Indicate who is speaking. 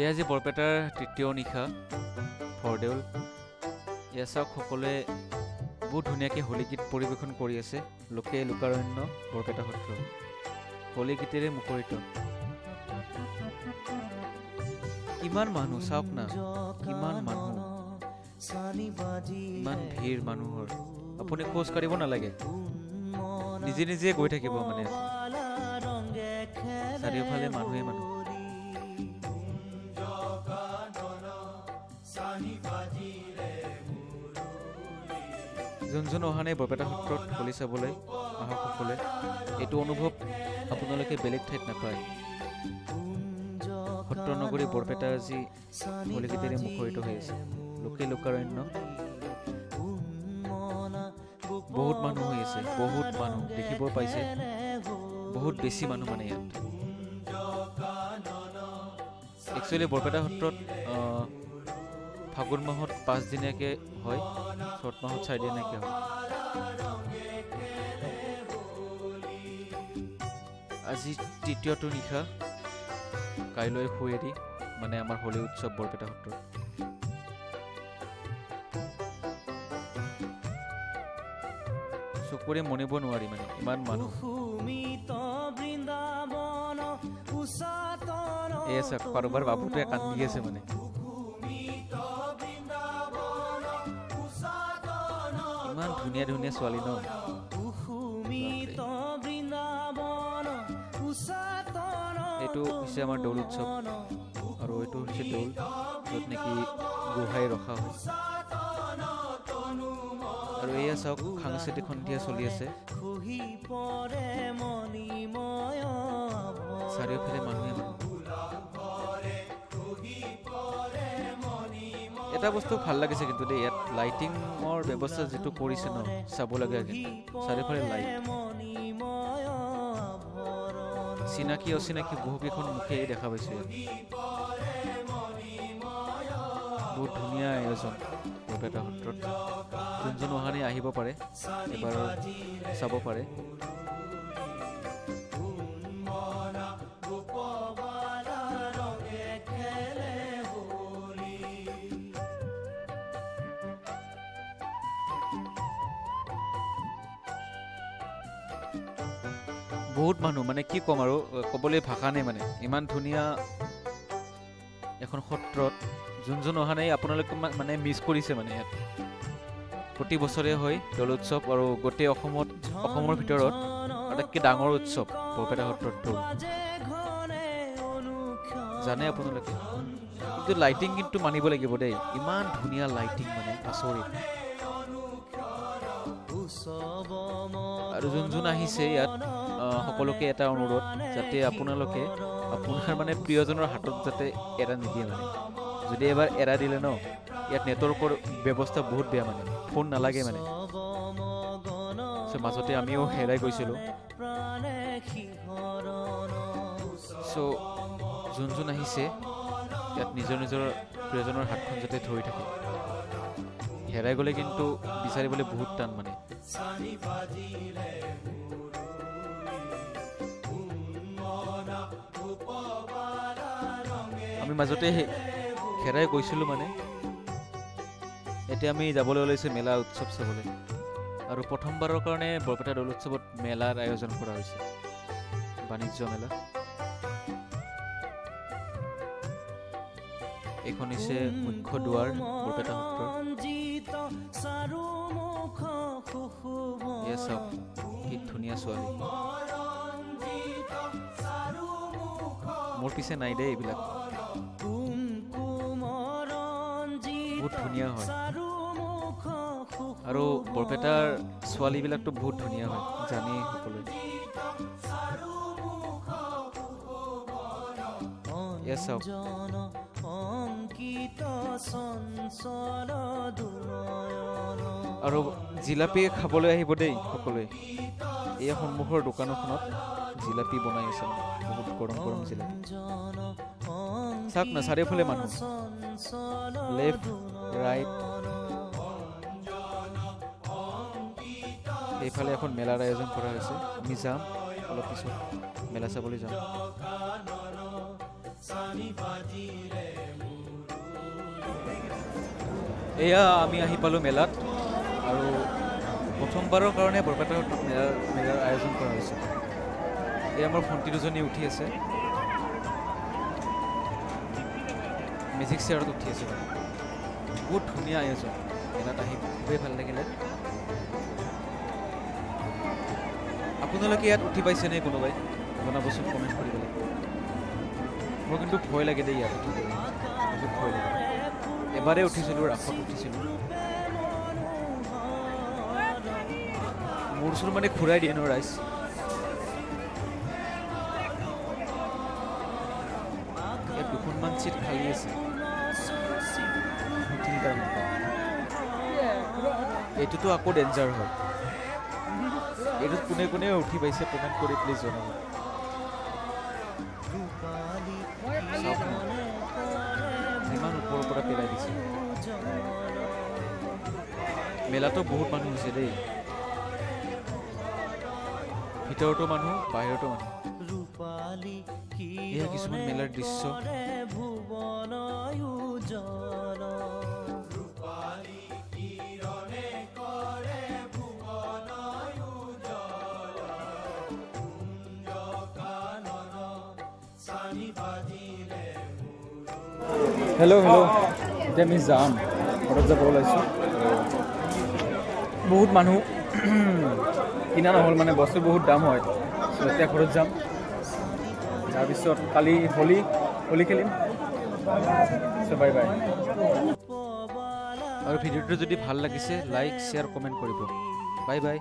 Speaker 1: এয়া যে বৰপেটাৰ তৃতীয় নিশা ভৰদেউল এয়া চাওক সকলোৱে বহুত ধুনীয়াকৈ হোলী গীত পৰিৱেশন কৰি আছে লোকে লোকাৰণ্য বৰপেটা সত্ৰ হোলী গীতেৰে মুখৰিত কিমান মানুহ চাওক না কিমান মানুহ ইমান ভিৰ মানুহৰ আপুনি খোজ কাঢ়িব নালাগে নিজে নিজে গৈ থাকিব মানে চাৰিওফালে মানুহে মানুহ যোন অহা নাই বৰপেটা সত্ৰত হোলী চাবলৈ আহক সকলোৱে এইটো অনুভৱ আপোনালোকে বেলেগ ঠাইত নাপায় সত্ৰ নগৰী বৰপেটা আজি হোলী গীতেৰে মুখৰিত হৈ আছে লোকে লোকাৰণ্য বহুত মানুহ হৈ আছে বহুত মানুহ দেখিব পাইছে বহুত বেছি মানুহ মানে ইয়াত একচুৱেলি বৰপেটা সত্ৰত ফাগুন মাহত 5 দিনীয়াকৈ হয় চ'ত মাহত 4 দিনীয়াকৈ হয় আজি তৃতীয়টো নিশা কাইলৈ শুৱেৰি মানে আমাৰ হোলী উৎসৱ বৰপেটা সত্ৰত চকুৰে মনিব নোৱাৰি মানে ইমান মানুহ এয়া চাওক কাৰোবাৰ বাবুটোৱে কান্দি আছে মানে ইমান ধুনীয়া ধুনীয়া ছোৱালী ন এইটো হৈছে আমাৰ দৌল উৎসৱ আৰু এইটো হৈছে দৌল য'ত নেকি গোহাঁই ৰখা হয় আৰু এয়া চাওক সাংস্কৃতিক সন্ধিয়া চলি আছে চাৰিওফালে মানুহে এটা বস্তু ভাল লাগিছে কিন্তু দেই ইয়াত লাইটিঙৰ ব্যৱস্থা যিটো কৰিছে ন চাব লাগে চাৰিওফালে লাইট চিনাকি অচিনাকি বহুকেইখন মুখেই দেখা পাইছো ইয়াত বহুত ধুনীয়া আয়োজন বৰপেটা সত্ৰত যোন অহা নাই আহিব পাৰে এবাৰ চাব পাৰে বহুত মানুহ মানে কি ক'ম আৰু ক'বলৈ ভাষা নাই মানে ইমান ধুনীয়া এখন সত্ৰত যোন অহা নাই আপোনালোকে মানে মিছ কৰিছে মানে ইয়াত প্ৰতি বছৰে হয় দৌল উৎসৱ আৰু গোটেই অসমৰ ভিতৰত আটাইতকৈ ডাঙৰ উৎসৱ বৰপেটা সত্ৰত দৌল জানে আপোনালোকে কিন্তু লাইটিং কিন্তু মানিব লাগিব দেই ইমান ধুনীয়া লাইটিং মানে আচৰিত আৰু যোন আহিছে ইয়াত সকলোকে এটা অনুৰোধ যাতে আপোনালোকে আপোনাৰ মানে প্ৰিয়জনৰ হাতত যাতে এৰা নিদিয়ে মানে যদি এবাৰ এৰা দিলে ন ইয়াত নেটৱৰ্কৰ ব্যৱস্থা বহুত বেয়া মানে ফোন নালাগে মানে মাজতে আমিও হেৰাই গৈছিলোঁ যোন আহিছে ইয়াত নিজৰ প্ৰিয়জনৰ হাতখন যাতে ধৰি থাকে হেৰাই গ'লে কিন্তু বিচাৰিবলৈ বহুত টান মানে আমি মাজতে হেৰাই গৈছিলোঁ মানে এতিয়া আমি যাবলৈ ওলাইছোঁ মেলা উৎসৱ চাবলৈ আৰু প্ৰথমবাৰৰ কাৰণে বৰপেটা দৌল উৎসৱত মেলাৰ আয়োজন কৰা হৈছে বাণিজ্য মেলা এইখন হৈছে মুখ্য দুৱাৰ বৰপেটা সত্ৰৰ এয়া চাওক কি ধুনীয়া ছোৱালী মোৰ পিছে নাই দেই এইবিলাক বহুত ধুনীয়া হয় আৰু বৰপেটাৰ ছোৱালীবিলাকতো বহুত ধুনীয়া হয় জানি সকলোৱে এয়া চাওক আৰু জিলাপি খাবলৈ আহিব দেই সকলোৱে এই সন্মুখৰ দোকানখনত জিলাপি বনাই আছে বহুত গৰম গৰম জিলাপি চাওক না চাৰিওফালে মানুহ লেফ্ট ৰাইট এইফালে এখন মেলাৰ আয়োজন কৰা হৈছে আমি যাম অলপ পিছত মেলা চাবলৈ যাম এয়া আমি আহি পালোঁ মেলাত আৰু প্ৰথমবাৰৰ কাৰণে বৰপেটা সত্ৰত মেলাৰ আয়োজন কৰা হৈছে। এয়া মোৰ ভণ্টি দুজনী উঠি আছে, মেজিক চেয়াৰত উঠি আছে। বহুত ধুনীয়া আয়োজন, মেলাত আহি খুবেই ভাল লাগিলে। আপোনালোকে ইয়াত উঠি পাইছেনে কোনোবাই? জনাবচোন কমেণ্ট কৰি পেলাই। মোৰ কিন্তু ভয় লাগে দেই ইয়াত উঠিবলৈ, বহুত ভয় লাগে। এবাৰেই উঠিছিলোঁ, ৰাসত উঠিছিলোঁ, মোৰ ওচৰত মানে ঘূৰাই দিয়ে ন ৰাইজ। ইয়াত দুখনমান চিট খালী আছে, এইটোতো আকৌ ডেঞ্জাৰ হয়। এইটোত কোনে কোনে উঠি পাইছে কমেণ্ট কৰি প্লিজ জনাব। ইমান ওপৰৰ পৰা পেলাই দিছে। মেলাতো বহুত মানুহ হৈছে দেই, ভিতৰতো মানুহ, বাহিৰতো মানুহ। এয়া কিছুমান মেলাৰ দৃশ্য।
Speaker 2: হেল্ল' এতিয়া আমি যাম, ঘৰত যাব ওলাইছোঁ। বহুত মানুহ কিনা নহ'ল, মানে বস্তু বহুত দাম হয়। এতিয়া ঘৰত যাম, তাৰপিছত কালি হোলী খেলিম। Bye bye.
Speaker 1: আৰু ভিডিঅ'টো যদি ভাল লাগিছে লাইক, শ্বেয়াৰ, কমেণ্ট কৰিব। Bye bye.